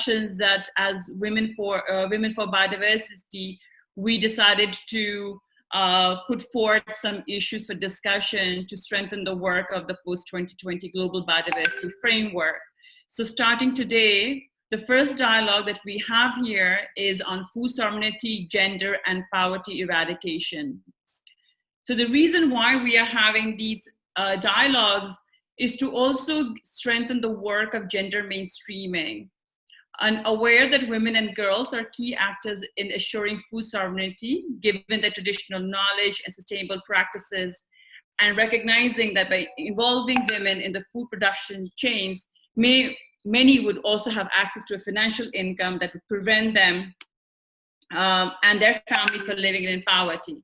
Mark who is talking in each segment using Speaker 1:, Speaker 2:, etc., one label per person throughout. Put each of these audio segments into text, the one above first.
Speaker 1: discussions that as Women for Biodiversity, we decided to put forward some issues for discussion to strengthen the work of the Post-2020 Global Biodiversity Framework. So starting today, the first dialogue that we have here is on food sovereignty, gender, and poverty eradication. So the reason why we are having these dialogues is to also strengthen the work of gender mainstreaming, and aware that women and girls are key actors in assuring food sovereignty, given their traditional knowledge and sustainable practices, and recognizing that by involving women in the food production chains, many would also have access to a financial income that would prevent them and their families from living in poverty.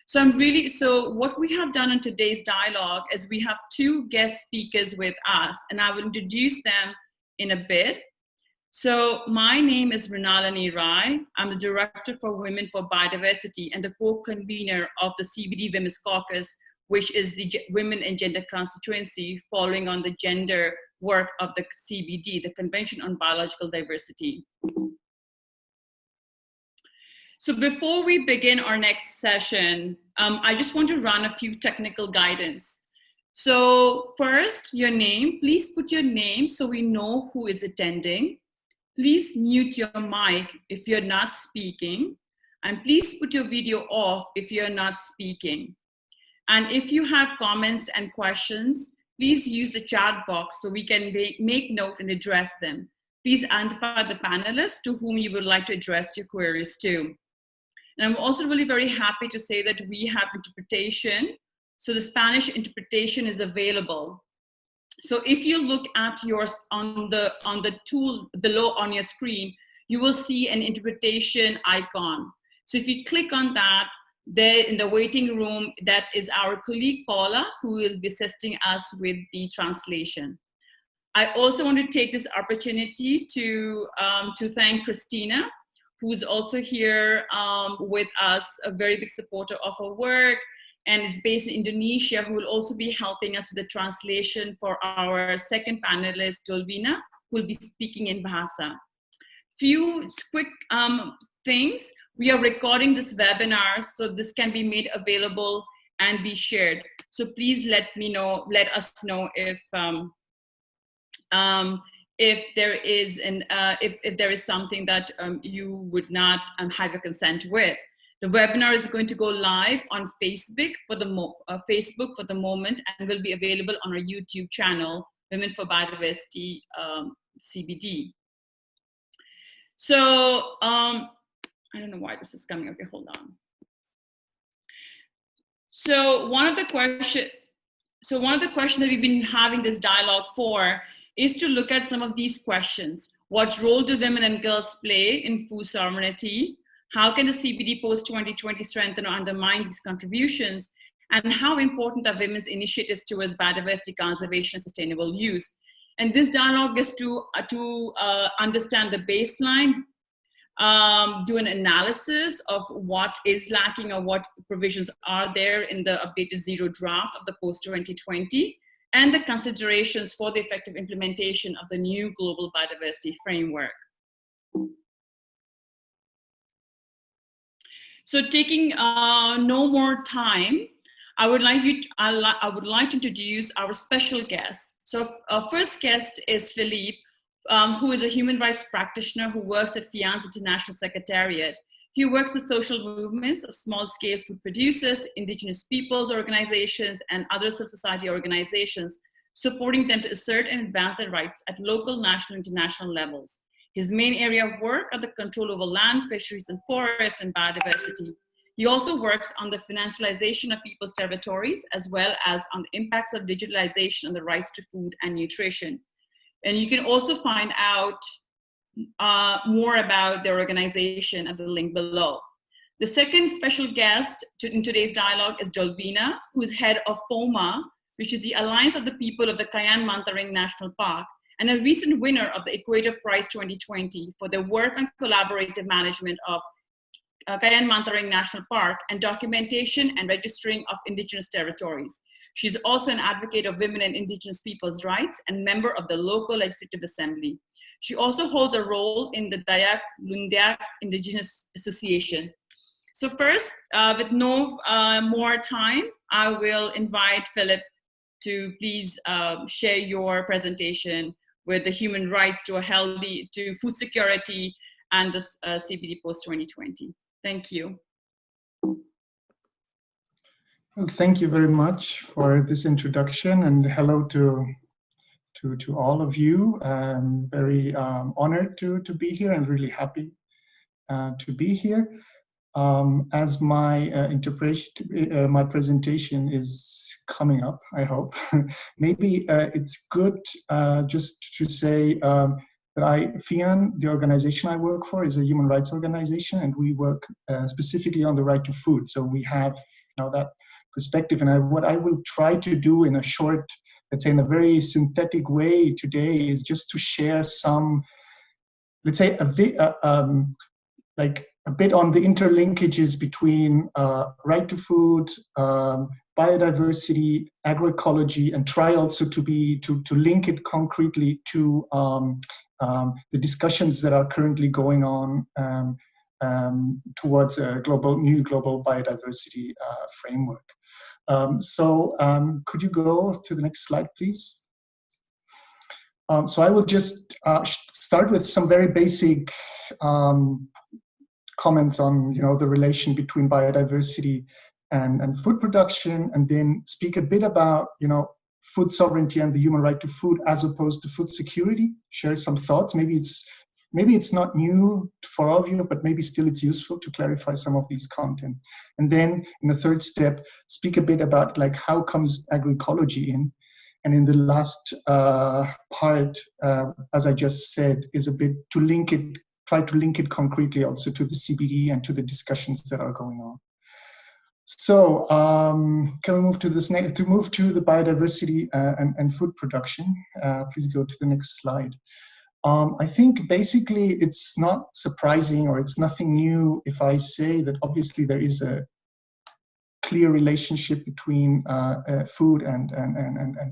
Speaker 1: So what we have done in today's dialogue is we have two guest speakers with us, and I will introduce them in a bit. So my name is Mrinalini. I'm the Director for Women for Biodiversity and the co-convener of the CBD Women's Caucus, which is the Women and Gender Constituency following on the gender work of the CBD, the Convention on Biological Diversity. So before we begin our next session, I just want to run a few technical guidance. So first, your name. Please put your name so we know who is attending. Please mute your mic if you're not speaking. And please put your video off if you're not speaking. And if you have comments and questions, please use the chat box so we can make note and address them. Please identify the panelists to whom you would like to address your queries to. And I'm also really very happy to say that we have interpretation. So the Spanish interpretation is available. So if you look at yours on the tool below on your screen, you will see an interpretation icon. So if you click on that, there in the waiting room, that is our colleague Paula, who will be assisting us with the translation. I also want to take this opportunity to thank Christina, who's also here with us, a very big supporter of our work, and is based in Indonesia, who will also be helping us with the translation for our second panelist, Dolvina, who will be speaking in Bahasa. Few quick things. We are recording this webinar, so this can be made available and be shared. So please let us know if there is something that you would not have a consent with. The webinar is going to go live on Facebook for the moment, and will be available on our YouTube channel, Women for Biodiversity CBD. So I don't know why this is coming. Okay, hold on. So one of the questions that we've been having this dialogue for is to look at some of these questions. What role do women and girls play in food sovereignty? How can the CBD post-2020 strengthen or undermine these contributions? And how important are women's initiatives towards biodiversity conservation and sustainable use? And this dialogue is to understand the baseline, do an analysis of what is lacking or what provisions are there in the updated zero draft of the post-2020, and the considerations for the effective implementation of the new global biodiversity framework. So taking no more time, I would like to introduce our special guest. So our first guest is Philippe, who is a human rights practitioner who works at FIAN's International Secretariat. He works with social movements of small-scale food producers, indigenous peoples organizations, and other civil society organizations, supporting them to assert and advance their rights at local, national, and international levels. His main area of work are the control over land, fisheries, and forests, and biodiversity. He also works on the financialization of people's territories, as well as on the impacts of digitalization on the rights to food and nutrition. And you can also find out more about their organization at the link below. The second special guest in today's dialogue is Dolvina, who is head of FoMMA, which is the Alliance of the People of the Kayan Mentarang National Park, and a recent winner of the Equator Prize 2020 for their work on collaborative management of Kayan Mentarang National Park and documentation and registering of indigenous territories. She's also an advocate of women and Indigenous people's rights and member of the local legislative assembly. She also holds a role in the Dayak Lundiak Indigenous Association. So first, with no more time, I will invite Philip to please share your presentation with the human rights to food security and the CBD post-2020. Thank you.
Speaker 2: Well, thank you very much for this introduction, and hello to all of you. I'm very honored to be here and really happy to be here. As my my presentation is coming up, I hope, maybe it's good just to say that FIAN, the organization I work for, is a human rights organization, and we work specifically on the right to food. So we have that perspective, and what I will try to do in a short, let's say in a very synthetic way today, is just to share some, let's say, a bit on the interlinkages between right to food, biodiversity, agroecology, and try also to link it concretely to the discussions that are currently going on towards a new global biodiversity framework. Could you go to the next slide, please? So I will just start with some very basic comments on the relation between biodiversity and food production, and then speak a bit about food sovereignty and the human right to food as opposed to food security. Share some thoughts. Maybe it's not new for all of you, but maybe still it's useful to clarify some of these content. And then in the third step, speak a bit about how comes agroecology in. And in the last part, as I just said, is a bit to try to link it concretely also to the CBD and to the discussions that are going on. So can we move to this next, to move to the biodiversity and food production? Please go to the next slide. I think basically it's not surprising, or it's nothing new if I say that obviously there is a clear relationship between food and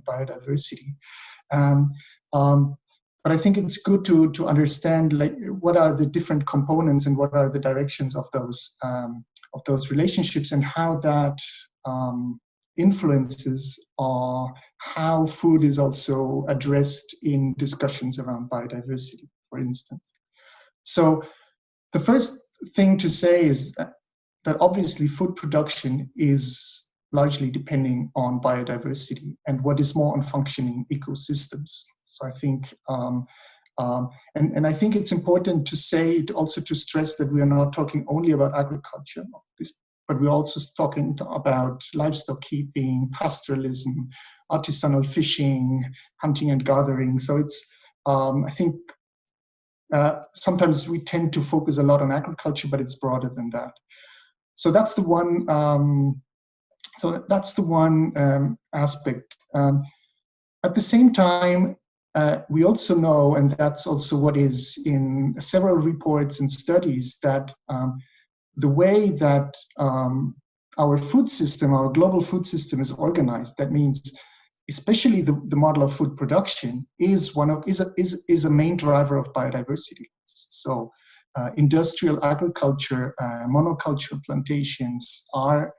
Speaker 2: biodiversity. But I think it's good to understand what are the different components and what are the directions of those relationships, and how that influences how food is also addressed in discussions around biodiversity, for instance. So the first thing to say is that obviously food production is largely depending on biodiversity and what is more on functioning ecosystems. So I think, and I think it's important to say, also to stress that we are not talking only about agriculture, but we're also talking about livestock keeping, pastoralism, artisanal fishing, hunting and gathering. So it's, I think sometimes we tend to focus a lot on agriculture, but it's broader than that. So that's the one. Aspect. At the same time, we also know, and that's also what is in several reports and studies, that the way that our food system, our global food system, is organized, that means especially the model of food production is a main driver of biodiversity. So industrial agriculture, monoculture plantations are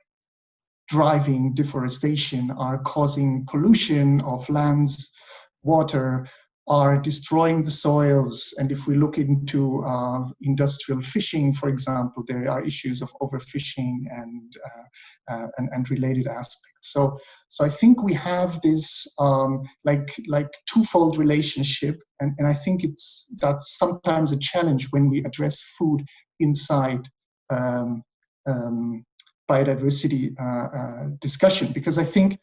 Speaker 2: driving deforestation, are causing pollution of lands, water, are destroying the soils. And if we look into industrial fishing, for example, there are issues of overfishing and related aspects. So I think we have this like twofold relationship, and I think that's sometimes a challenge when we address food inside biodiversity discussion, because I think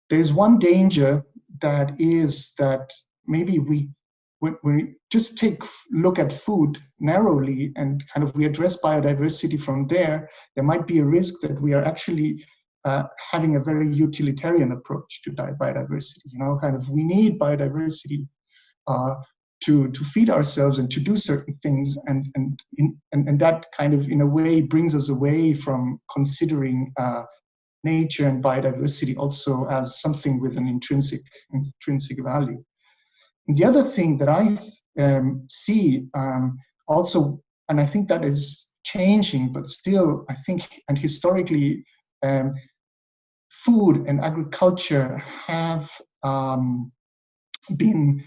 Speaker 2: there's one danger that is that maybe when we just look at food narrowly and kind of we address biodiversity from there might be a risk that we are actually having a very utilitarian approach to biodiversity. Kind of we need biodiversity to feed ourselves and to do certain things, and that kind of in a way brings us away from considering nature and biodiversity also as something with an intrinsic value. And the other thing that I see also, and I think that is changing, but still, I think, and historically, food and agriculture have been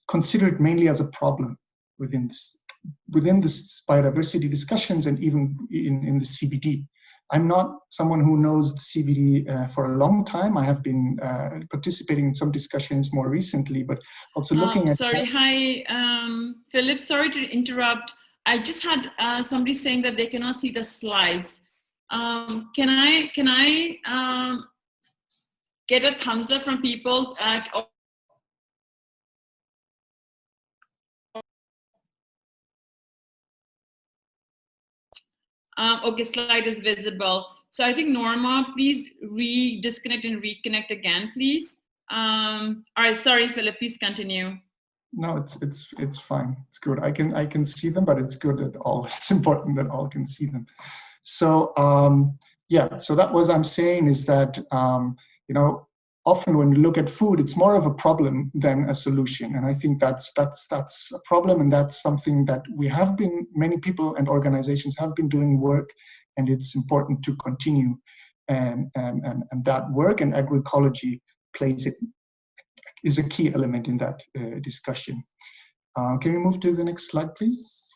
Speaker 2: considered mainly as a problem within this biodiversity discussions, and even in the CBD. I'm not someone who knows the CBD for a long time. I have been participating in some discussions more recently, but also looking at—
Speaker 1: Sorry, hi, Philip, sorry to interrupt. I just had somebody saying that they cannot see the slides. Can I get a thumbs up from people? Okay, slide is visible. So I think Norma, please disconnect and reconnect again, please. All right, sorry, Philip, please continue.
Speaker 2: No, it's fine. It's good. I can see them, but it's good that all. It's important that all can see them. So yeah. So that was I'm saying is that you know, often when we look at food, it's more of a problem than a solution, and I think that's a problem, and that's something that many people and organizations have been doing work, and it's important to continue and that work, and agroecology is a key element in that discussion. Can we move to the next slide, please?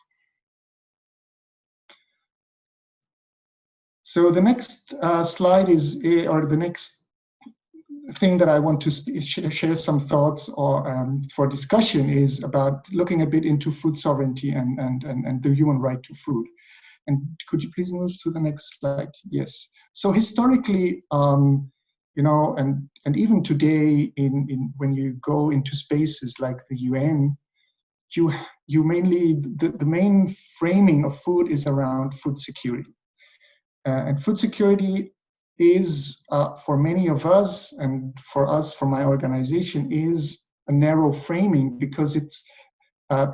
Speaker 2: So the next slide or the next thing that I want to share some thoughts or for discussion is about looking a bit into food sovereignty and the human right to food. And could you please move to the next slide? Yes. So historically, you know, and even today, when you go into spaces like the UN, you mainly the main framing of food is around food security, and food security is for many of us, and for us, for my organization, is a narrow framing because it's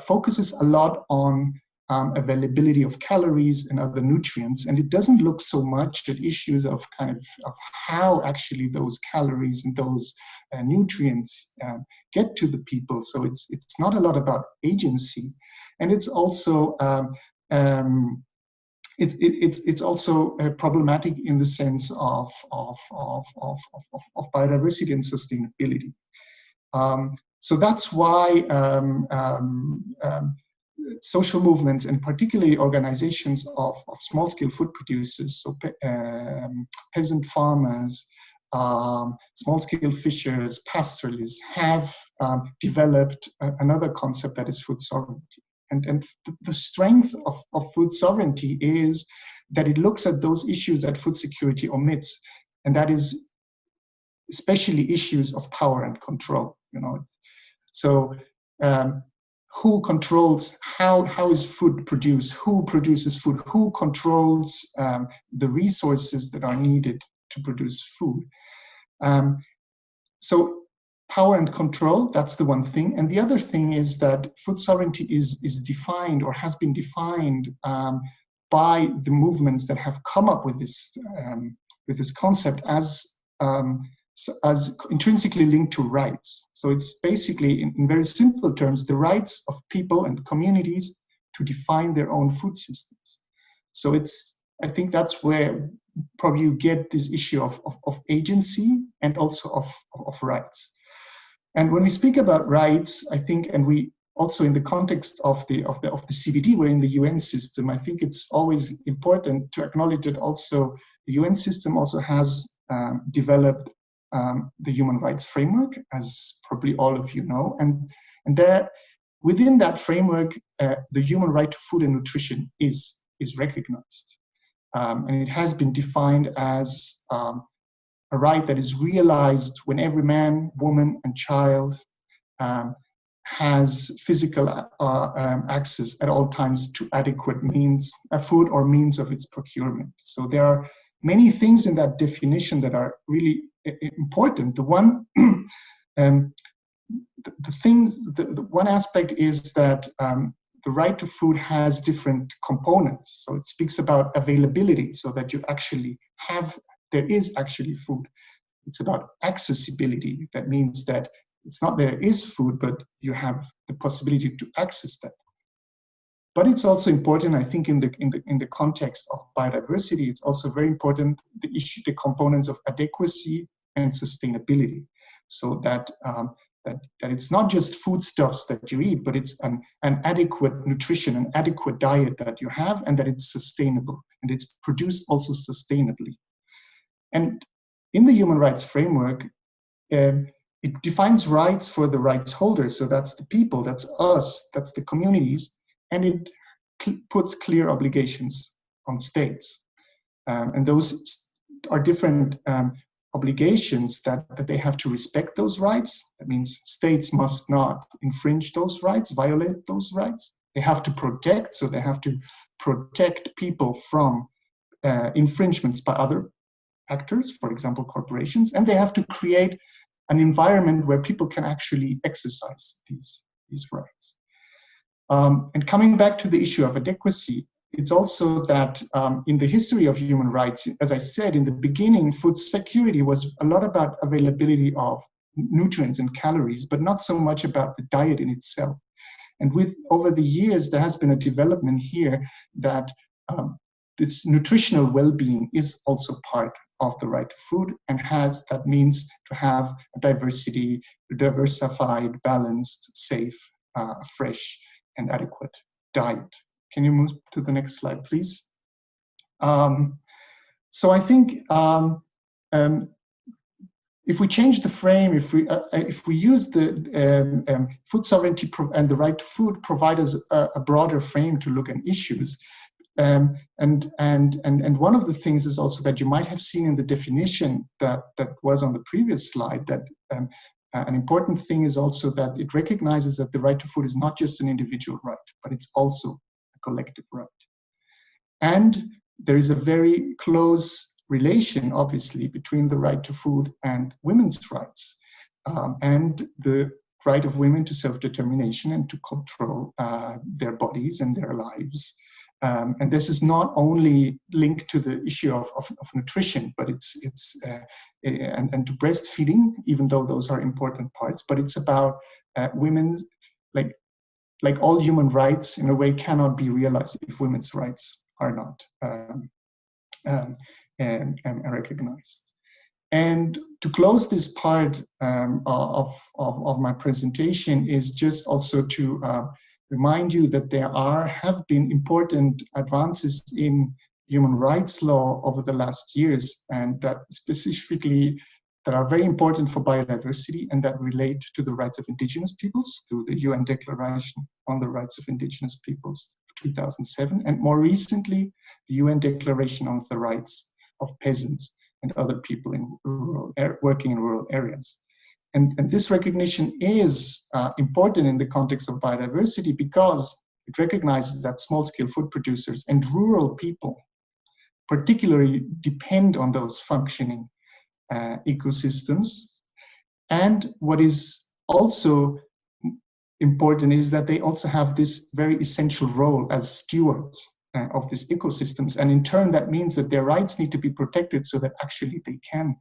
Speaker 2: focuses a lot on availability of calories and other nutrients, and it doesn't look so much at issues of of how actually those calories and those nutrients get to the people. So it's not a lot about agency, and it's also it's also problematic in the sense of biodiversity and sustainability. So that's why social movements, and particularly organizations of small-scale food producers, so peasant farmers, small-scale fishers, pastoralists, have developed another concept that is food sovereignty. And the strength of food sovereignty is that it looks at those issues that food security omits, and that is especially issues of power and control. You know, so who controls how is food produced? Who produces food? Who controls the resources that are needed to produce food? So power and control, that's the one thing. And the other thing is that food sovereignty is defined, or has been defined, by the movements that have come up with this concept as intrinsically linked to rights. So it's basically, in very simple terms, the rights of people and communities to define their own food systems. So I think that's where probably you get this issue of agency and also of rights. And when we speak about rights, I think, and we also in the context of the CBD, we're in the UN system. I think it's always important to acknowledge that also the UN system also has developed the human rights framework, as probably all of you know, and there within that framework, the human right to food and nutrition is recognized, and it has been defined as a right that is realized when every man, woman, and child has physical access at all times to adequate means, food or means of its procurement. So there are many things in that definition that are really important. The one, the one aspect is that the right to food has different components. So it speaks about availability, so that you actually have there is actually food. It's about accessibility. That means that it's not there is food, but you have the possibility to access that. But it's also important, I think, in the context of biodiversity, it's also very important the components of adequacy and sustainability, so that that it's not just foodstuffs that you eat, but it's an adequate nutrition, an adequate diet that you have, and that it's sustainable and it's produced also sustainably. And in the human rights framework, it defines rights for the rights holders. So that's the people, that's us, that's the communities, and it puts clear obligations on states. And those are different obligations that they have to respect those rights. That means states must not infringe those rights, violate those rights. They have to protect, so they have to protect people from infringements by other actors, for example, corporations, and they have to create an environment where people can actually exercise these rights. And coming back to the issue of adequacy, it's also that in the history of human rights, as I said in the beginning, food security was a lot about availability of nutrients and calories, but not so much about the diet in itself. And over the years, there has been a development here that this nutritional well-being is also part of the right to food, and that means to have a diversified, balanced, safe, fresh, and adequate diet. Can you move to the next slide, please? So I think if we change the frame, if we use the food sovereignty and the right to food, provide us a broader frame to look at issues. And one of the things is also that you might have seen in the definition that was on the previous slide, that an important thing is also that it recognizes that the right to food is not just an individual right, but it's also a collective right. And there is a very close relation, obviously, between the right to food and women's rights, and the right of women to self-determination and to control their bodies and their lives. And this is not only linked to the issue of nutrition, but it's and to breastfeeding, even though those are important parts. But it's about women's, like all human rights, in a way, cannot be realized if women's rights are not recognized. And to close this part of my presentation is just also to remind you that there have been important advances in human rights law over the last years, and that specifically that are very important for biodiversity and that relate to the rights of indigenous peoples through the UN Declaration on the Rights of Indigenous Peoples of 2007, and more recently, the UN Declaration on the Rights of Peasants and other people in working in rural areas. And this recognition is important in the context of biodiversity because it recognizes that small-scale food producers and rural people particularly depend on those functioning ecosystems. And what is also important is that they also have this very essential role as stewards of these ecosystems. And in turn, that means that their rights need to be protected so that actually they can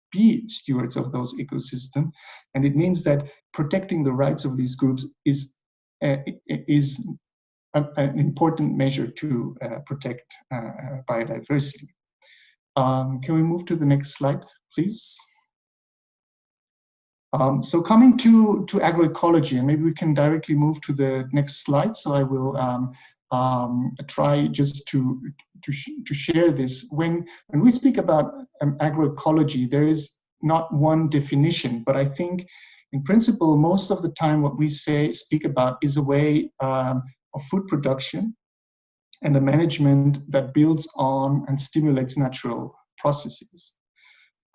Speaker 2: be stewards of those ecosystems. And it means that protecting the rights of these groups is an important measure to protect biodiversity. Can we move to the next slide, please? So coming to agroecology, and maybe we can directly move to the next slide. So I will try just to share this. When we speak about agroecology, there is not one definition, but I think in principle, most of the time what we speak about is a way of food production and a management that builds on and stimulates natural processes,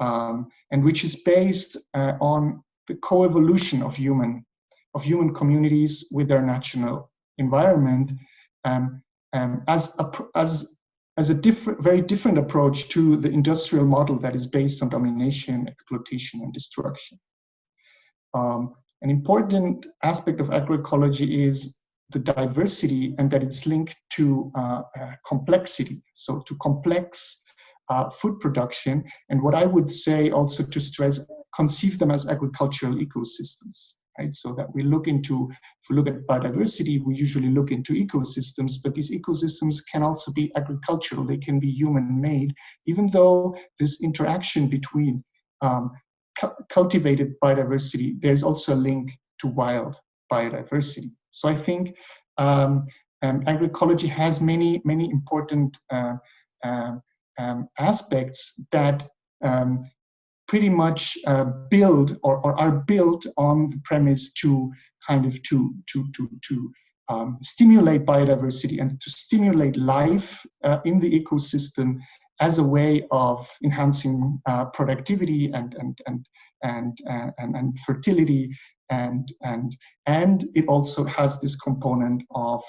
Speaker 2: and which is based on the co-evolution of human communities with their natural environment, as a very different approach to the industrial model that is based on domination, exploitation, and destruction. An important aspect of agroecology is the diversity, and that it's linked to complexity. So to complex food production. And what I would say also to stress, conceive them as agricultural ecosystems, right? So that we look into, if we look at biodiversity, we usually look into ecosystems, but these ecosystems can also be agricultural, they can be human-made, even though this interaction between cultivated biodiversity, there's also a link to wild biodiversity. So I think agroecology has many important aspects that pretty much build or are built on the premise to kind of stimulate biodiversity and to stimulate life in the ecosystem as a way of enhancing productivity and fertility, and it also has this component of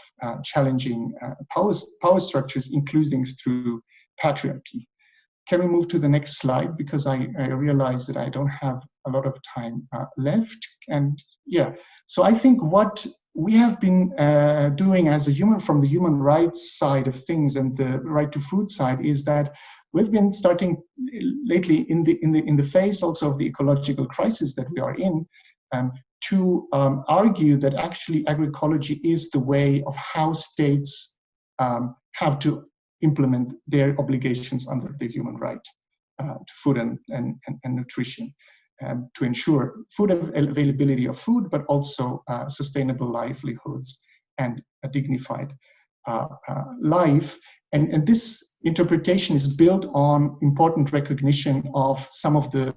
Speaker 2: challenging power structures, including through patriarchy. Can we move to the next slide, because I realize that I don't have a lot of time left. And yeah, so I think what we have been doing as a human, from the human rights side of things and the right to food side, is that we've been starting lately in the face also of the ecological crisis that we are in, to argue that actually agroecology is the way of how states have to implement their obligations under the human right to food and nutrition, to ensure food availability of food, but also sustainable livelihoods and a dignified life. And this interpretation is built on important recognition of some of the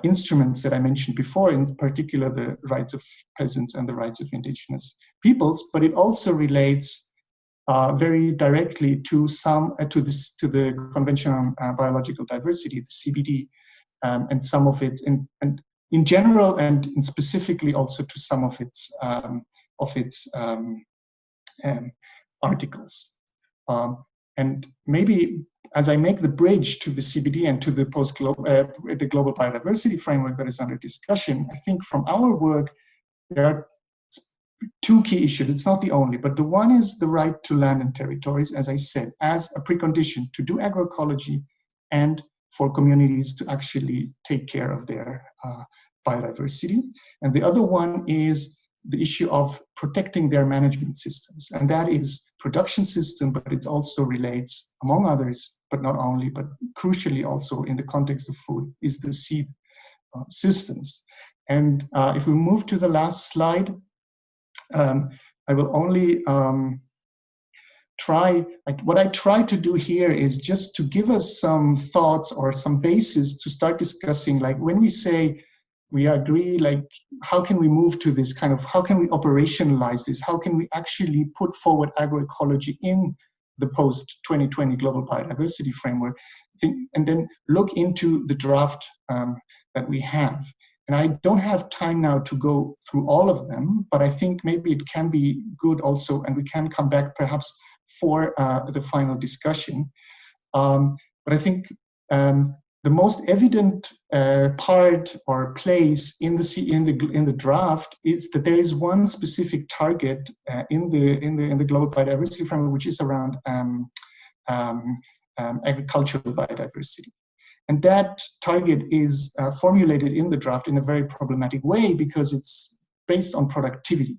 Speaker 2: instruments that I mentioned before, in particular the rights of peasants and the rights of indigenous peoples, but it also relates very directly to the Convention on Biological Diversity, the CBD, and some of it, and in general, and specifically also to some of its articles. And maybe as I make the bridge to the CBD and to the the global biodiversity framework that is under discussion, I think from our work there are two key issues. It's not the only, but the one is the right to land and territories, as I said, as a precondition to do agroecology and for communities to actually take care of their biodiversity. And the other one is the issue of protecting their management systems. And that is production system, but it also relates, among others, but not only, but crucially also in the context of food, is the seed systems. And if we move to the last slide, I will only what I try to do here is just to give us some thoughts or some basis to start discussing, like when we say we agree, like how can we move to this kind of, how can we operationalize this? How can we actually put forward agroecology in the post-2020 global biodiversity framework, and then look into the draft that we have. And I don't have time now to go through all of them, but I think maybe it can be good also, and we can come back perhaps for the final discussion. But I think the most evident part or place in the draft is that there is one specific target in the global biodiversity framework, which is around agricultural biodiversity. And that target is formulated in the draft in a very problematic way because it's based on productivity.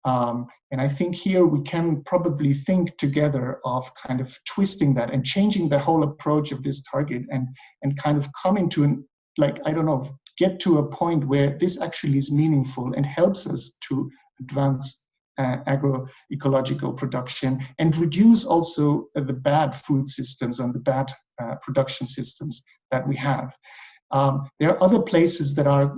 Speaker 2: And I think here we can probably think together of kind of twisting that and changing the whole approach of this target and kind of coming to get to a point where this actually is meaningful and helps us to advance agroecological production and reduce also the bad food systems and the bad production systems that we have. There are other places that are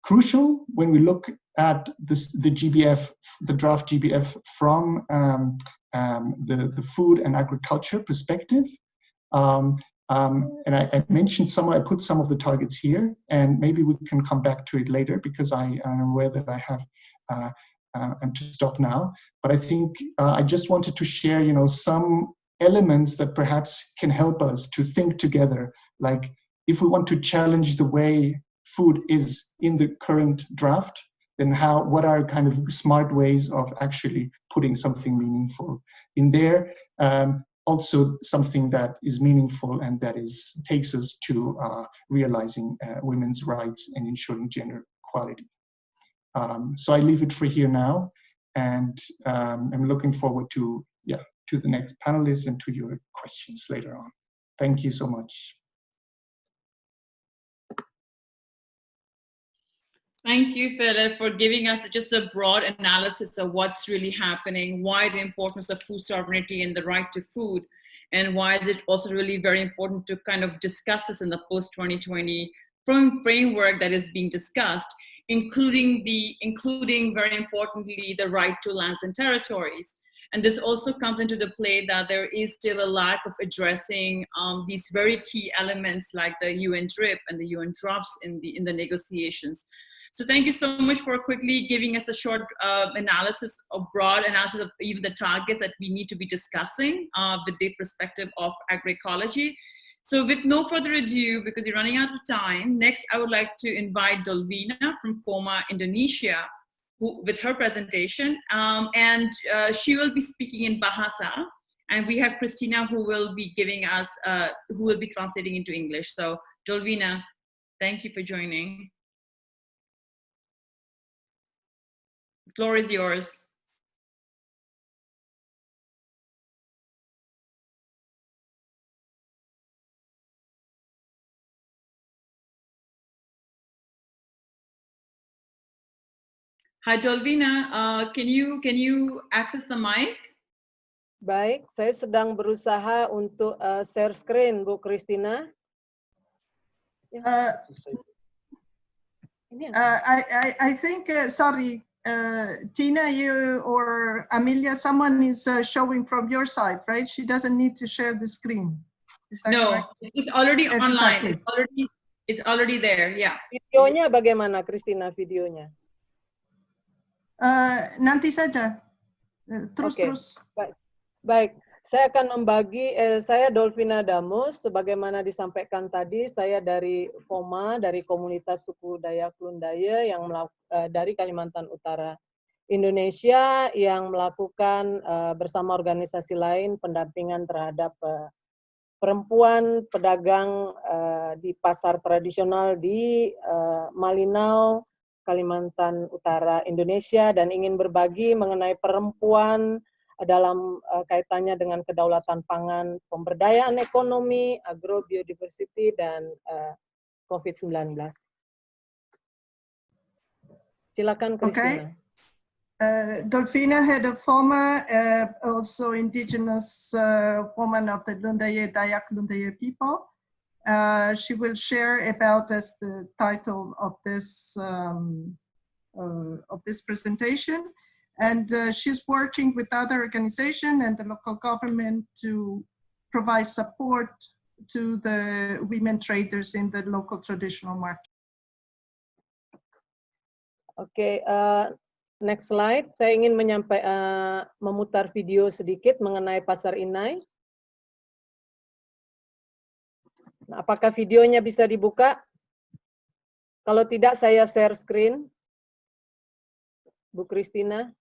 Speaker 2: crucial when we look at the GBF, the draft GBF from the food and agriculture perspective. And I mentioned I put some of the targets here, and maybe we can come back to it later because I am aware that I have and to stop now. But I think I just wanted to share, some elements that perhaps can help us to think together. Like if we want to challenge the way food is in the current draft, then what are kind of smart ways of actually putting something meaningful in there? also something that is meaningful and that takes us to realizing women's rights and ensuring gender equality. So I leave it for here now, and I'm looking forward to the next panelists and to your questions later on. Thank you so much.
Speaker 1: Thank you, Philip, for giving us just a broad analysis of what's really happening, why the importance of food sovereignty and the right to food, and why is it also really very important to kind of discuss this in the post-2020 framework that is being discussed, including very importantly, the right to lands and territories. And this also comes into the play that there is still a lack of addressing these very key elements like the UN DRIP and the UN drops in the negotiations. So thank you so much for quickly giving us a short analysis, a broad analysis of even the targets that we need to be discussing with the perspective of agroecology. So with no further ado, because we're running out of time, next I would like to invite Dolvina from FoMMA Indonesia with her presentation. And she will be speaking in Bahasa. And we have Christina who will be giving us, who will be translating into English. So Dolvina, thank you for joining. The floor is yours. Hi Dolvina, can you access the mic?
Speaker 3: Baik, saya sedang berusaha untuk share screen, Bu Christina.
Speaker 4: I think, sorry, Tina, you or Amelia, someone is showing from your side, right? She doesn't need to share the screen. Is that
Speaker 1: no,
Speaker 4: correct?
Speaker 1: it's already online.
Speaker 4: Exactly.
Speaker 1: It's already there, yeah.
Speaker 3: Videonya bagaimana, Christina, videonya?
Speaker 4: Nanti saja. Terus.
Speaker 3: Baik. Saya akan membagi, saya Dolvina Damus, sebagaimana disampaikan tadi, saya dari FoMMA, dari komunitas suku Dayak Lundaya yang dari Kalimantan Utara, Indonesia, yang melakukan bersama organisasi lain pendampingan terhadap perempuan pedagang di pasar tradisional di Malinau, Kalimantan Utara, Indonesia, dan ingin berbagi mengenai perempuan dalam kaitannya dengan kedaulatan pangan, pemberdayaan ekonomi, agrobiodiversity, dan COVID-19. Silakan, Christina.
Speaker 4: Okay. Dolvina, head of FoMMA, also indigenous woman of the Lundaye, Dayak Lundaye people. She will share about as the title of this presentation. And she's working with other organizations and the local government to provide support to the women traders in the local traditional market.
Speaker 3: Oke, next slide. Saya ingin memutar video sedikit mengenai pasar inai. Nah, apakah videonya bisa dibuka? Kalau tidak, saya share screen. Bu Christina.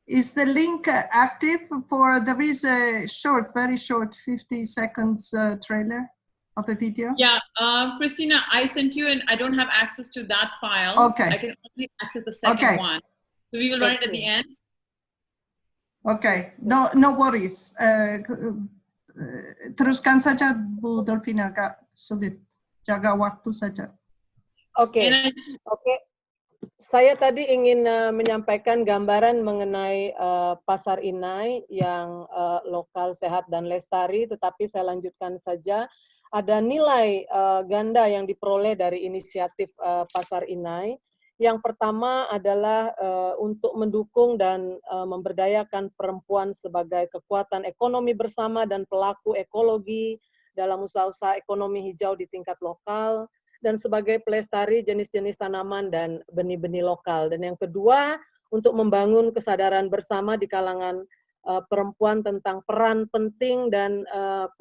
Speaker 4: Is the link active there is a very short 50 seconds trailer of a video?
Speaker 1: Yeah, Christina, I sent you and I don't have access to that file.
Speaker 4: Okay.
Speaker 1: I can only access the second one. So we will run it at the end.
Speaker 4: Okay, no worries. Teruskan saja Bu Dolvina, agak sulit. Jaga waktu saja.
Speaker 3: Oke. Saya tadi ingin menyampaikan gambaran mengenai pasar inai yang lokal, sehat, dan lestari, tetapi saya lanjutkan saja. Ada nilai ganda yang diperoleh dari inisiatif pasar inai. Yang pertama adalah untuk mendukung dan memberdayakan perempuan sebagai kekuatan ekonomi bersama dan pelaku ekologi dalam usaha-usaha ekonomi hijau di tingkat lokal, dan sebagai pelestari jenis-jenis tanaman dan benih-benih lokal. Dan yang kedua, untuk membangun kesadaran bersama di kalangan perempuan tentang peran penting dan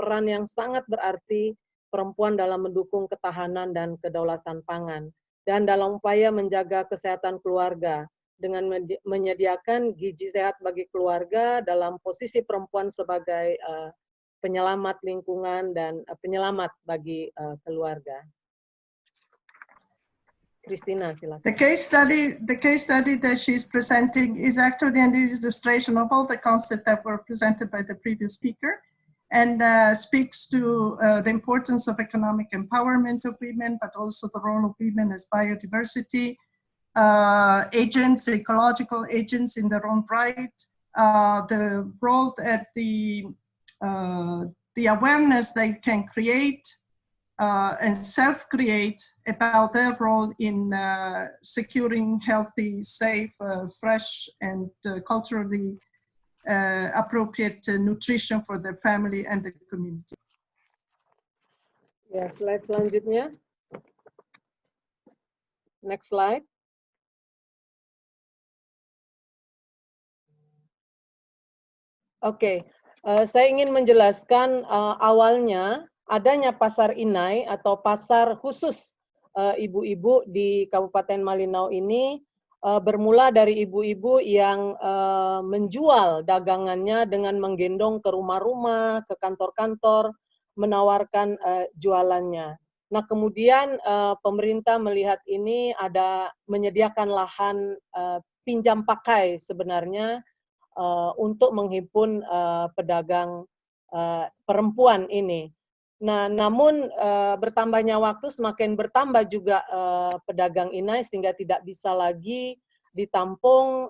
Speaker 3: peran yang sangat berarti perempuan dalam mendukung ketahanan dan kedaulatan pangan, dan dalam upaya menjaga kesehatan keluarga, dengan menyediakan gizi sehat bagi keluarga dalam posisi perempuan sebagai penyelamat lingkungan dan penyelamat bagi keluarga. Christina, silakan.
Speaker 4: The case study that she's presenting is actually an illustration of all the concepts that were presented by the previous speaker, and speaks to the importance of economic empowerment of women, but also the role of women as biodiversity agents, ecological agents in their own right, the role that the awareness they can create and self-create about their role in securing healthy, safe, fresh, and culturally appropriate nutrition for their family and the community.
Speaker 3: Ya, slide selanjutnya. Next slide. Oke, saya ingin menjelaskan awalnya adanya pasar inai atau pasar khusus ibu-ibu di Kabupaten Malinau ini bermula dari ibu-ibu yang menjual dagangannya dengan menggendong ke rumah-rumah, ke kantor-kantor, menawarkan jualannya. Nah, kemudian pemerintah melihat ini ada menyediakan lahan pinjam pakai sebenarnya untuk menghimpun pedagang perempuan ini. Nah, namun bertambahnya waktu semakin bertambah juga pedagang inai sehingga tidak bisa lagi ditampung.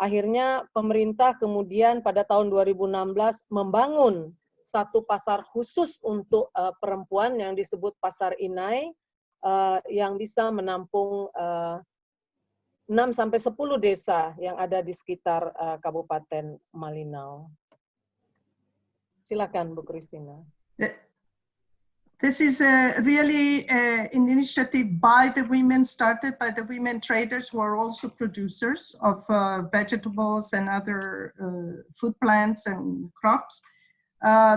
Speaker 3: Akhirnya pemerintah kemudian pada tahun 2016 membangun satu pasar khusus untuk perempuan yang disebut pasar inai yang bisa menampung 6-10 desa yang ada di sekitar Kabupaten Malinau. Silakan, Bu Christina.
Speaker 4: This is really an initiative by the women, started by the women traders who are also producers of vegetables and other food plants and crops.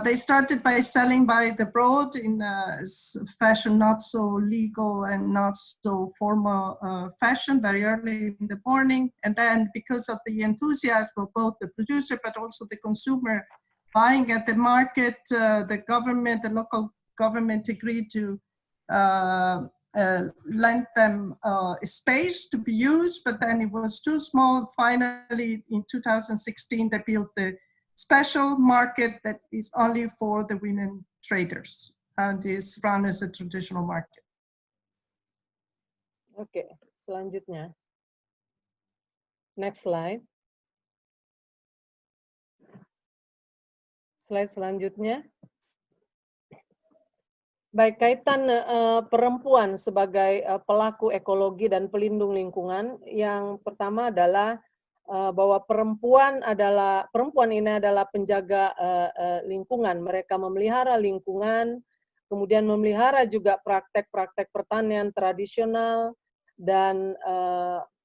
Speaker 4: They started by selling by the road in fashion, not so legal and not so formal fashion, very early in the morning. And then because of the enthusiasm of both the producer but also the consumer buying at the market, the government, the local government agreed to lend them space to be used, but then it was too small. Finally, in 2016, they built the special market that is only for the women traders and is run as a traditional market.
Speaker 3: Oke, selanjutnya. Next slide. Slide selanjutnya. Baik, kaitan perempuan sebagai pelaku ekologi dan pelindung lingkungan, yang pertama adalah bahwa perempuan ini adalah penjaga lingkungan. Mereka memelihara lingkungan, kemudian memelihara juga praktek-praktek pertanian tradisional, dan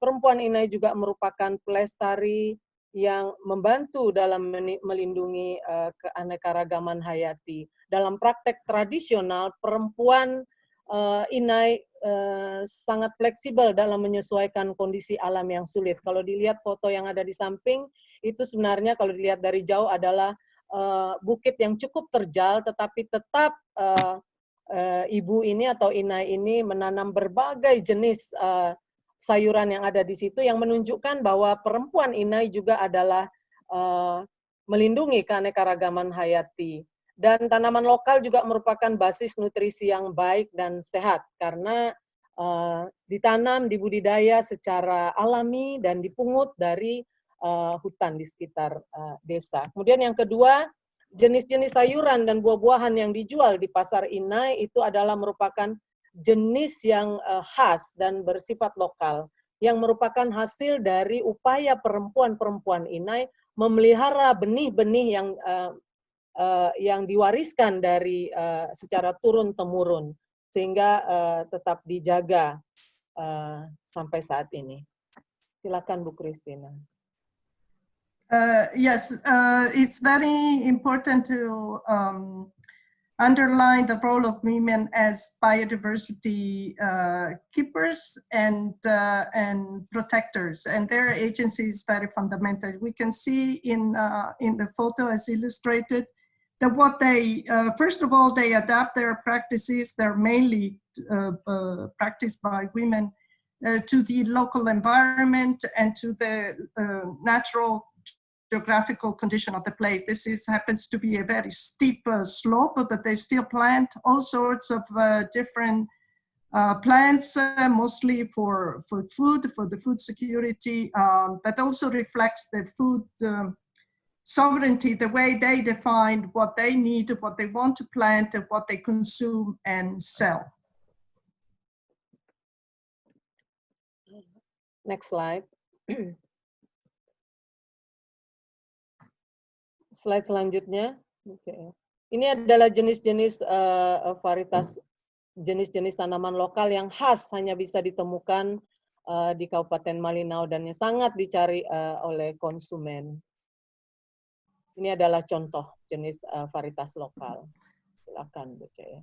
Speaker 3: perempuan ini juga merupakan pelestari yang membantu dalam melindungi keanekaragaman hayati. Dalam praktek tradisional, perempuan inai sangat fleksibel dalam menyesuaikan kondisi alam yang sulit. Kalau dilihat foto yang ada di samping, itu sebenarnya kalau dilihat dari jauh adalah bukit yang cukup terjal, tetapi tetap ibu ini atau inai ini menanam berbagai jenis sayuran yang ada di situ, yang menunjukkan bahwa perempuan inai juga adalah melindungi keanekaragaman hayati. Dan tanaman lokal juga merupakan basis nutrisi yang baik dan sehat, karena ditanam, dibudidaya secara alami dan dipungut dari hutan di sekitar desa. Kemudian yang kedua, jenis-jenis sayuran dan buah-buahan yang dijual di pasar inai itu adalah merupakan jenis yang khas dan bersifat lokal, yang merupakan hasil dari upaya perempuan-perempuan inai memelihara benih-benih yang diwariskan dari secara turun-temurun, sehingga tetap dijaga sampai saat ini. Silakan Bu Christina.
Speaker 4: Yes, it's very important to underline the role of women as biodiversity keepers and protectors, and their agency is very fundamental. We can see in the photo as illustrated that what they, first of all, they adapt their practices. They're mainly practiced by women to the local environment and to the natural geographical condition of the place. This happens to be a very steep slope, but they still plant all sorts of different plants, mostly for food, for the food security, but also reflects the food sovereignty, the way they define what they need, what they want to plant, and what they consume and sell.
Speaker 3: Next slide. Slide selanjutnya. Okay. Ini adalah jenis-jenis varietas jenis-jenis tanaman lokal yang khas hanya bisa ditemukan di Kabupaten Malinau dan yang sangat dicari oleh konsumen. Ini adalah contoh jenis varietas lokal. Silakan Bu Caya.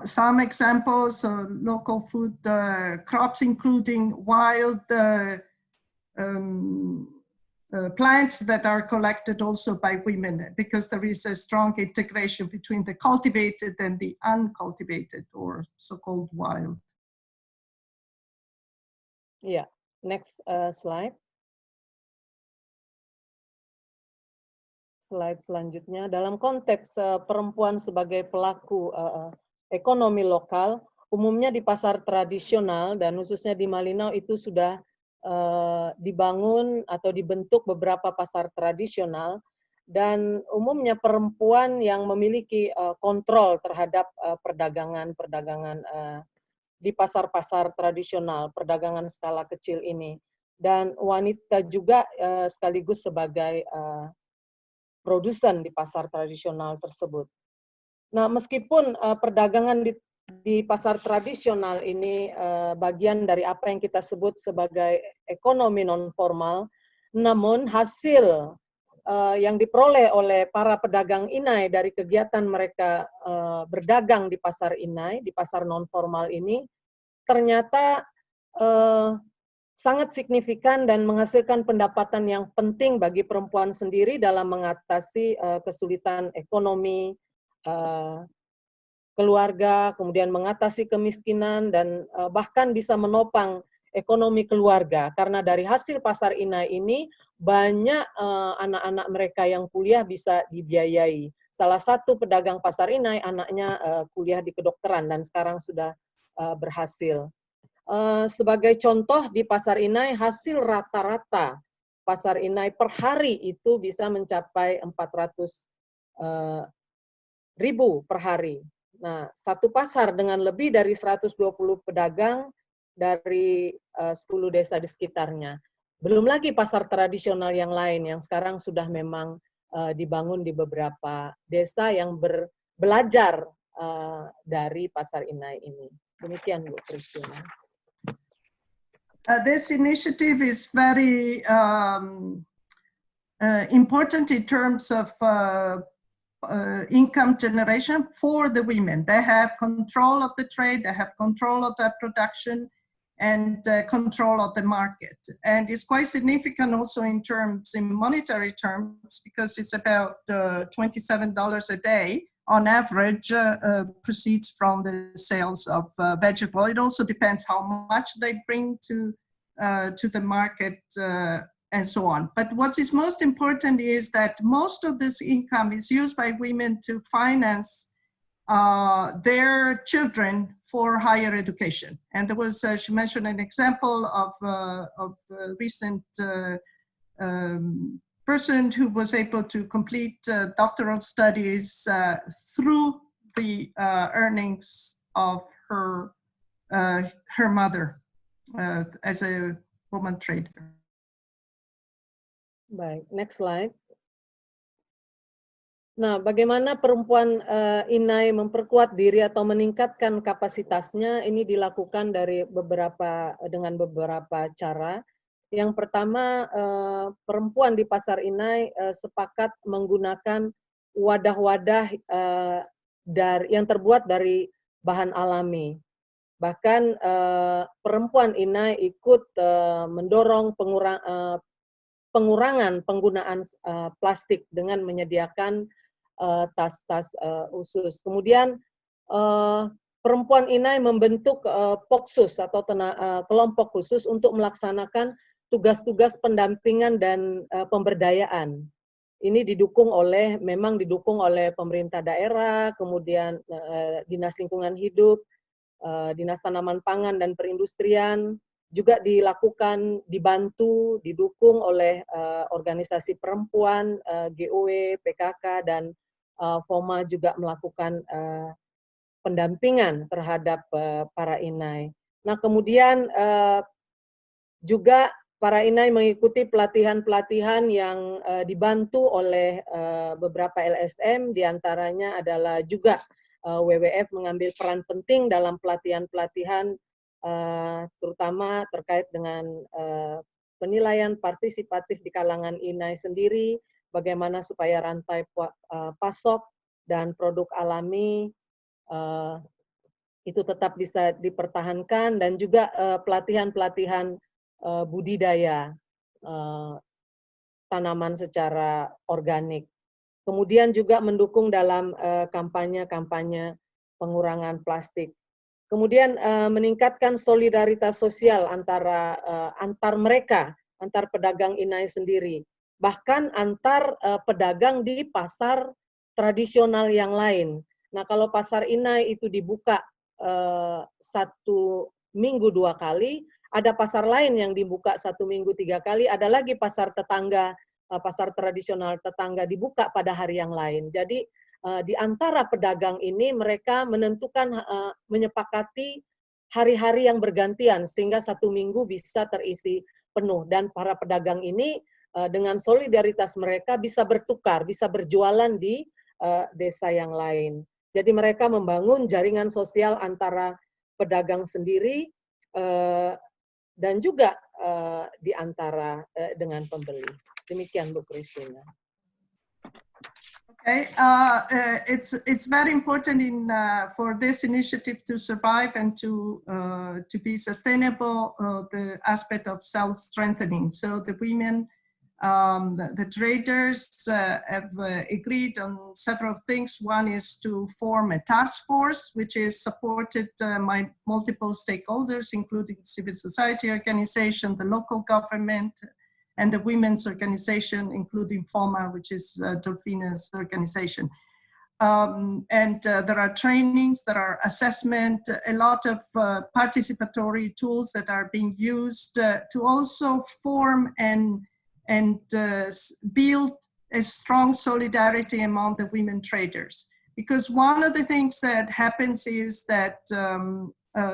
Speaker 4: Some examples of local food crops, including wild plants that are collected also by women, because there is a strong integration between the cultivated and the uncultivated, or so-called wild.
Speaker 3: Yeah, next slide. Slide selanjutnya, dalam konteks perempuan sebagai pelaku ekonomi lokal, umumnya di pasar tradisional dan khususnya di Malinau itu sudah dibangun atau dibentuk beberapa pasar tradisional, dan umumnya perempuan yang memiliki kontrol terhadap perdagangan di pasar-pasar tradisional, perdagangan skala kecil ini, dan wanita juga sekaligus sebagai produsen di pasar tradisional tersebut. Nah, meskipun perdagangan di pasar tradisional ini bagian dari apa yang kita sebut sebagai ekonomi non-formal, namun hasil yang diperoleh oleh para pedagang inai dari kegiatan mereka berdagang di pasar inai, di pasar non-formal ini, ternyata sangat signifikan dan menghasilkan pendapatan yang penting bagi perempuan sendiri dalam mengatasi kesulitan ekonomi keluarga, kemudian mengatasi kemiskinan, dan bahkan bisa menopang ekonomi keluarga. Karena dari hasil pasar inai ini, banyak anak-anak mereka yang kuliah bisa dibiayai. Salah satu pedagang pasar inai, anaknya kuliah di kedokteran dan sekarang sudah berhasil. Sebagai contoh, di pasar inai, hasil rata-rata pasar inai per hari itu bisa mencapai 400.000 per hari. Nah, satu pasar dengan lebih dari 120 pedagang dari 10 desa di sekitarnya. Belum lagi pasar tradisional yang lain yang sekarang sudah memang dibangun di beberapa desa yang belajar dari pasar inai ini. Demikian Bu Christina.
Speaker 4: This initiative is very important in terms of income generation for the women. They have control of the trade, they have control of the production, and control of the market. And it's quite significant also in monetary terms, because it's about $27 a day on average proceeds from the sales of vegetable. It also depends how much they bring to the market and so on. But what is most important is that most of this income is used by women to finance their children for higher education. And there was, she mentioned an example of a recent person who was able to complete doctoral studies through the earnings of her mother as a woman trader.
Speaker 3: Baik, next slide. Nah, bagaimana perempuan inai memperkuat diri atau meningkatkan kapasitasnya, ini dilakukan dengan beberapa cara. Yang pertama, perempuan di pasar inai sepakat menggunakan wadah-wadah yang terbuat dari bahan alami. Bahkan perempuan Inai ikut mendorong pengurangan penggunaan plastik dengan menyediakan tas-tas khusus. Kemudian perempuan Inai membentuk Poksus atau kelompok khusus untuk melaksanakan tugas-tugas pendampingan dan pemberdayaan. Ini memang didukung oleh pemerintah daerah, kemudian Dinas Lingkungan Hidup, Dinas Tanaman Pangan dan Perindustrian, juga dibantu, didukung oleh organisasi perempuan, GOE, PKK, dan FoMMA juga melakukan pendampingan terhadap para Inai. Nah, kemudian juga para Inai mengikuti pelatihan-pelatihan yang dibantu oleh beberapa LSM, diantaranya adalah juga WWF mengambil peran penting dalam pelatihan-pelatihan terutama terkait dengan penilaian partisipatif di kalangan Inai sendiri, bagaimana supaya rantai pasok dan produk alami itu tetap bisa dipertahankan, dan juga pelatihan-pelatihan budidaya tanaman secara organik. Kemudian juga mendukung dalam kampanye-kampanye pengurangan plastik. Kemudian meningkatkan solidaritas sosial antar mereka, antar pedagang Inai sendiri, bahkan antar pedagang di pasar tradisional yang lain. Nah, kalau pasar Inai itu dibuka 1 minggu 2 kali, ada pasar lain yang dibuka 1 minggu 3 kali, ada lagi pasar tetangga, pasar tradisional tetangga dibuka pada hari yang lain. Jadi di antara pedagang ini mereka menentukan, menyepakati hari-hari yang bergantian sehingga 1 minggu bisa terisi penuh, dan para pedagang ini dengan solidaritas mereka bisa bertukar, bisa berjualan di desa yang lain. Jadi mereka membangun jaringan sosial antara pedagang sendiri dan juga di antara dengan pembeli. Demikian Bu Christina.
Speaker 4: Okay, it's very important for this initiative to survive and to be sustainable. The aspect of self-strengthening. So the women, the traders have agreed on several things. One is to form a task force, which is supported by multiple stakeholders, including civil society organization, the local government, and the women's organization, including FoMMA, which is Dolvina's organization. There are trainings, there are assessment, a lot of participatory tools that are being used to also form and build a strong solidarity among the women traders. Because one of the things that happens is that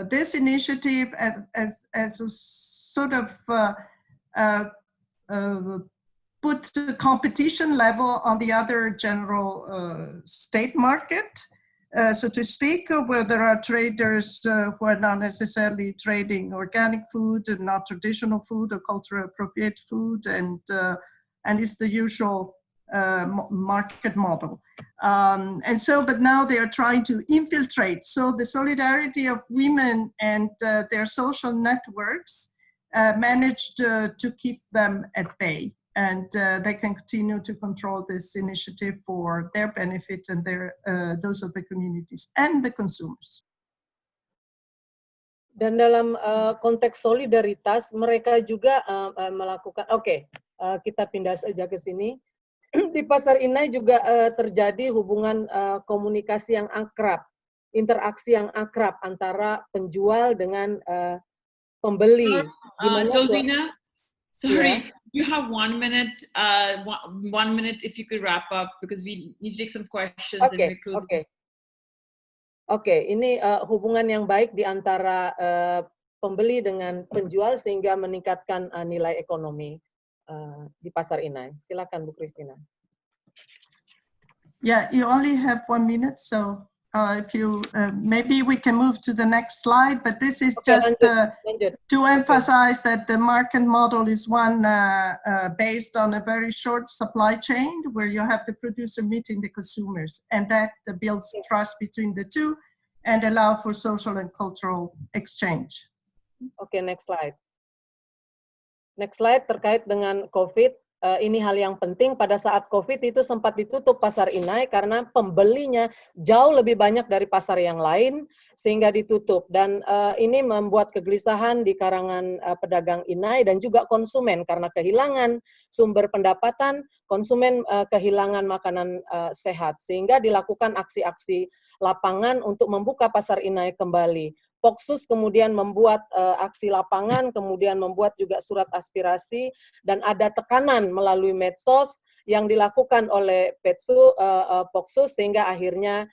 Speaker 4: this initiative as a sort of put the competition level on the other general state market, so to speak, where there are traders who are not necessarily trading organic food and not traditional food or culturally appropriate food, and it's the usual market model. But now they are trying to infiltrate. So the solidarity of women and their social networks managed to keep them at bay, and they can continue to control this initiative for their benefit and those of the communities and the consumers.
Speaker 3: Dan dalam konteks solidaritas, mereka juga melakukan, kita pindah saja ke sini. Di Pasar Inai juga terjadi hubungan komunikasi yang akrab, interaksi yang akrab antara penjual dengan pembeli.
Speaker 1: Dolvina, sorry,
Speaker 3: Yeah.
Speaker 1: you have 1 minute. 1 minute if you could wrap up, because we need to take some questions.
Speaker 3: Oke, ini hubungan yang baik di antara pembeli dengan penjual sehingga meningkatkan nilai ekonomi di Pasar Inai. Silakan Bu Christina.
Speaker 4: Yeah, you only have 1 minute, so if you, maybe we can move to the next slide, but this is
Speaker 3: Okay,
Speaker 4: just to emphasize that the market model is one based on a very short supply chain where you have the producer meeting the consumers, and that builds trust between the two and allow for social and cultural exchange.
Speaker 3: Okay, next slide. Next slide terkait dengan COVID. Ini hal yang penting, pada saat COVID itu sempat ditutup pasar inai karena pembelinya jauh lebih banyak dari pasar yang lain sehingga ditutup, dan ini membuat kegelisahan di karangan pedagang inai dan juga konsumen karena kehilangan sumber pendapatan, konsumen kehilangan makanan sehat, sehingga dilakukan aksi-aksi lapangan untuk membuka pasar inai kembali. Poksus kemudian membuat aksi lapangan, kemudian membuat juga surat aspirasi, dan ada tekanan melalui medsos yang dilakukan oleh Poksus sehingga akhirnya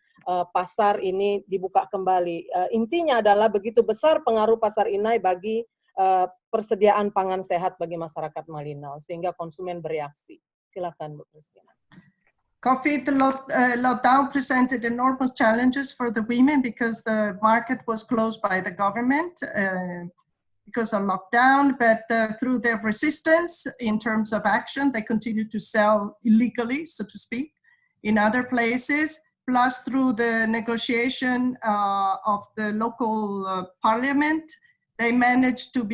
Speaker 3: pasar ini dibuka kembali. Intinya adalah begitu besar pengaruh pasar inai bagi persediaan pangan sehat bagi masyarakat Malinau sehingga konsumen bereaksi. Silakan Bu Christina.
Speaker 4: COVID lockdown presented enormous challenges for the women because the market was closed by the government because of lockdown, but through their resistance in terms of action, they continued to sell illegally, so to speak, in other places, plus through the negotiation of the local parliament, they managed to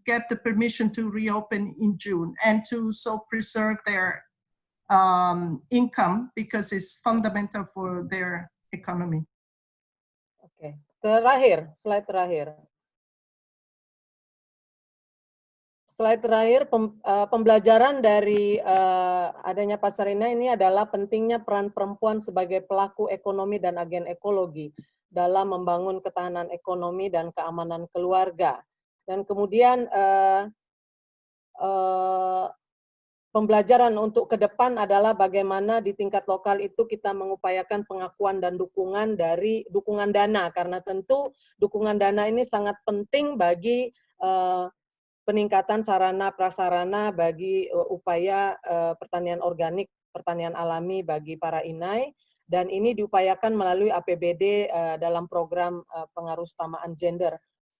Speaker 4: get the permission to reopen in June and to so preserve their income because it's fundamental for their economy.
Speaker 3: Oke, terakhir, slide terakhir. Slide terakhir, pembelajaran dari adanya pasar inai ini adalah pentingnya peran perempuan sebagai pelaku ekonomi dan agen ekologi dalam membangun ketahanan ekonomi dan keamanan keluarga. Dan kemudian pembelajaran untuk ke depan adalah bagaimana di tingkat lokal itu kita mengupayakan pengakuan dan dukungan dari dukungan dana, karena tentu dukungan dana ini sangat penting bagi peningkatan sarana prasarana bagi upaya pertanian organik, pertanian alami bagi para inai, dan ini diupayakan melalui APBD dalam program pengaruh utamaan gender.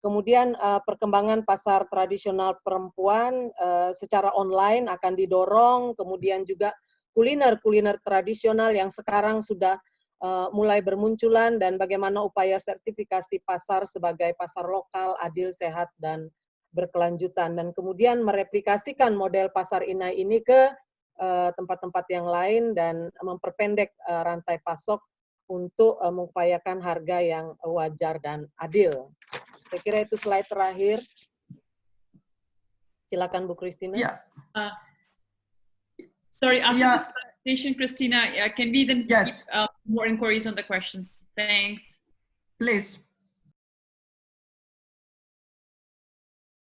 Speaker 3: Kemudian perkembangan pasar tradisional perempuan secara online akan didorong, kemudian juga kuliner tradisional yang sekarang sudah mulai bermunculan, dan bagaimana upaya sertifikasi pasar sebagai pasar lokal, adil, sehat, dan berkelanjutan. Dan kemudian mereplikasikan model pasar inai ini ke tempat-tempat yang lain dan memperpendek rantai pasok untuk mengupayakan harga yang wajar dan adil. Saya kira itu slide terakhir. Silakan Bu Christina.
Speaker 4: Yeah.
Speaker 1: Sorry, after this presentation, Christina, can we then keep more inquiries on the questions? Thanks.
Speaker 4: Please.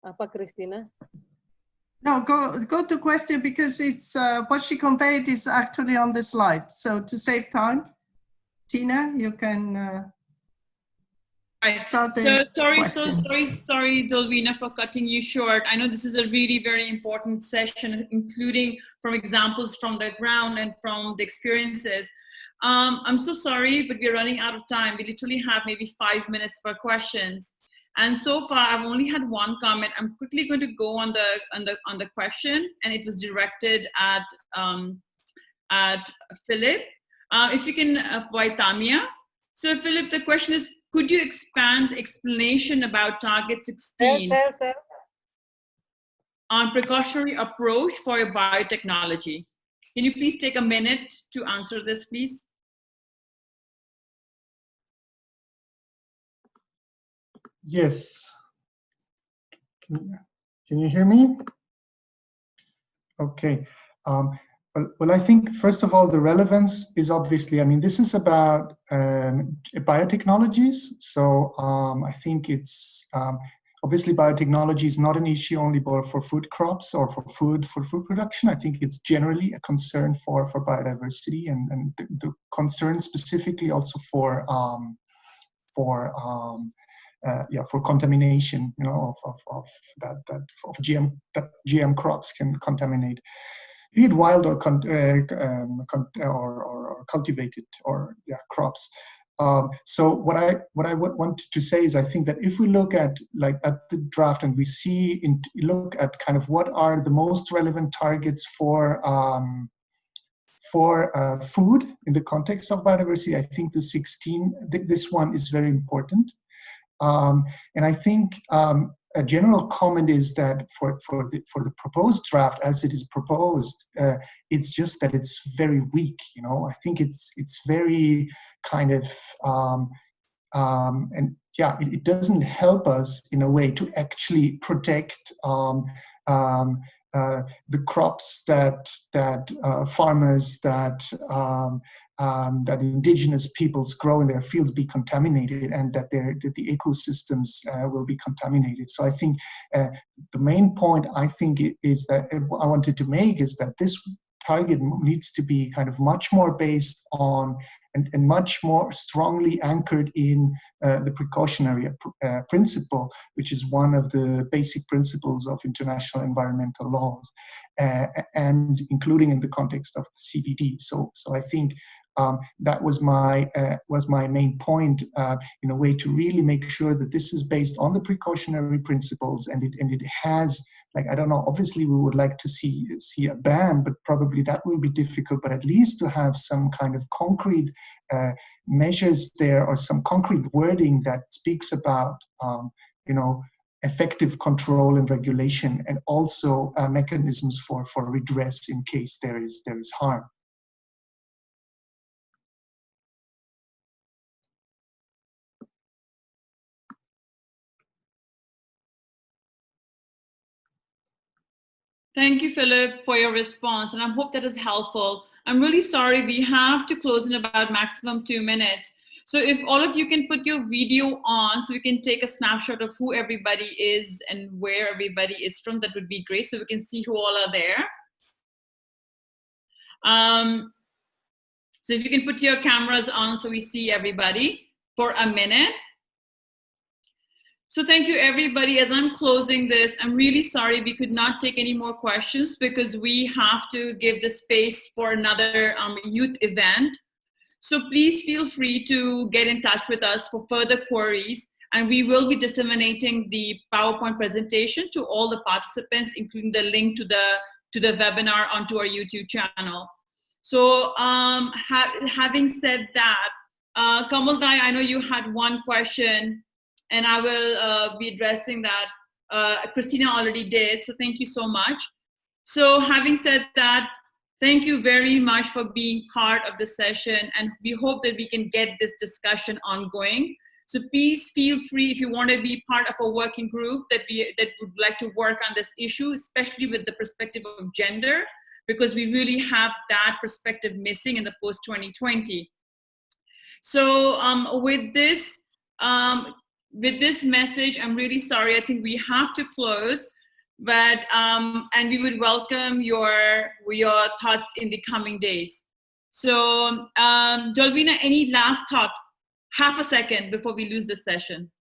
Speaker 3: Apa Christina?
Speaker 4: No, go to question because it's what she conveyed is actually on the slide. So to save time, Tina, you can.
Speaker 1: Right. Sorry, Dolvina, for cutting you short. I know this is a really very important session, including from examples from the ground and from the experiences. I'm so sorry, but we're running out of time. We literally have maybe 5 minutes for questions. And so far, I've only had one comment. I'm quickly going to go on the question, and it was directed at Philip. If you can, by Tamia. So Philip, the question is, could you expand explanation about target 16 on precautionary approach for your biotechnology? Can you please take a minute to answer this, please?
Speaker 2: Yes. Can you hear me? Okay. Well, I think, first of all, the relevance is obviously, I mean, this is about biotechnologies. So I think it's, obviously biotechnology is not an issue only for food crops or for food production. I think it's generally a concern for biodiversity and the concern specifically also for contamination, you know, of GM crops can contaminate, be it wild or cultivated or crops. So what I wanted to say is, I think that if we look at the draft and we look at kind of what are the most relevant targets for food in the context of biodiversity, I think the 16, this one is very important. And I think a general comment is that for the proposed draft as it is proposed, it's just that it's very weak. You know, I think it's very kind of and yeah, it doesn't help us in a way to actually protect the crops that farmers, that indigenous peoples grow in their fields be contaminated, and that the ecosystems will be contaminated. So I think the main point I think is that I wanted to make is that this target needs to be kind of much more based on and much more strongly anchored in the precautionary principle, which is one of the basic principles of international environmental laws, and including in the context of the CDD. So I think that was my main point, in a way to really make sure that this is based on the precautionary principles, and it has, like, I don't know, obviously we would like to see a ban, but probably that will be difficult, but at least to have some kind of concrete measures there, or some concrete wording that speaks about, effective control and regulation, and also mechanisms for redress in case there is harm.
Speaker 1: Thank you, Philip, for your response, and I hope that is helpful. I'm really sorry, we have to close in about maximum 2 minutes. So if all of you can put your video on so we can take a snapshot of who everybody is and where everybody is from, that would be great, so we can see who all are there. So if you can put your cameras on so we see everybody for a minute. So thank you, everybody. As I'm closing this, I'm really sorry we could not take any more questions because we have to give the space for another youth event. So please feel free to get in touch with us for further queries, and we will be disseminating the PowerPoint presentation to all the participants, including the link to the webinar onto our YouTube channel. So having said that, Kamal Dai, I know you had one question, and I will be addressing that. Christina already did, so thank you so much. So having said that, thank you very much for being part of the session, and we hope that we can get this discussion ongoing. So please feel free, if you want to be part of a working group that would like to work on this issue, especially with the perspective of gender, because we really have that perspective missing in the post-2020. So with this message, I'm really sorry, I think we have to close, but and we would welcome your thoughts in the coming days. So Dolvina, any last thought? Half a second before we lose this session.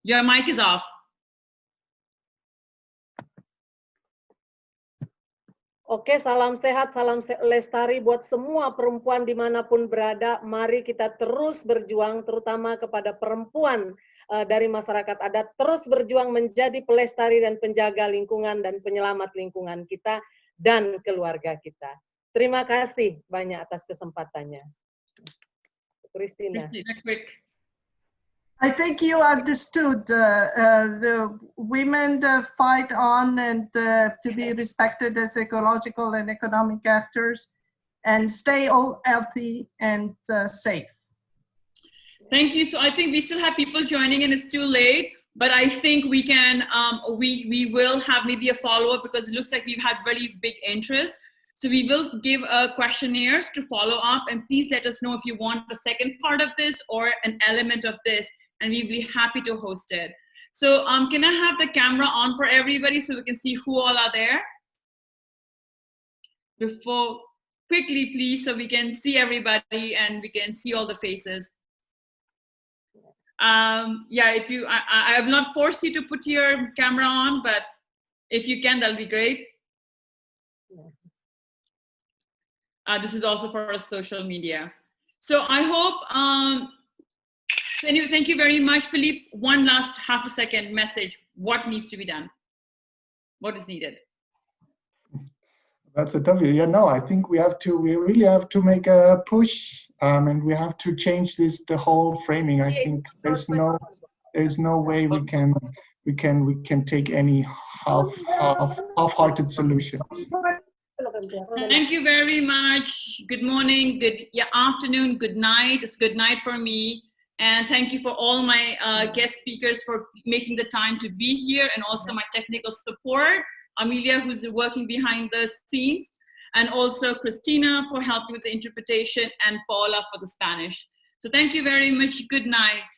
Speaker 1: Your mic is off.
Speaker 3: Oke, salam sehat, salam lestari buat semua perempuan dimanapun berada. Mari kita terus berjuang, terutama kepada perempuan dari masyarakat adat, terus berjuang menjadi pelestari dan penjaga lingkungan dan penyelamat lingkungan kita dan keluarga kita. Terima kasih banyak atas kesempatannya. Christina.
Speaker 1: Quick.
Speaker 4: I think you understood the women fight on and to be respected as ecological and economic actors, and stay all healthy and safe.
Speaker 1: Thank you. So I think we still have people joining and it's too late, but I think we can, we will have maybe a follow-up because it looks like we've had really big interest. So we will give questionnaires to follow up, and please let us know if you want the second part of this or an element of this, and we'll be happy to host it. So can I have the camera on for everybody so we can see who all are there? Before, quickly please, so we can see everybody and we can see all the faces. Yeah, if you, I have not forced you to put your camera on, but if you can, that'll be great. This is also for our social media. So I hope, so anyway, thank you very much. Philippe, one last half a second message. What needs to be done? What is needed?
Speaker 2: That's a tough one. Yeah, no, I think we really have to make a push, and we have to change the whole framing. I think there's no way we can take any half-hearted solutions.
Speaker 1: Thank you very much. Good morning, good afternoon, good night. It's good night for me. And thank you for all my guest speakers for making the time to be here, and also my technical support, Amelia, who's working behind the scenes, and also Christina for helping with the interpretation, and Paula for the Spanish. So thank you very much. Good night.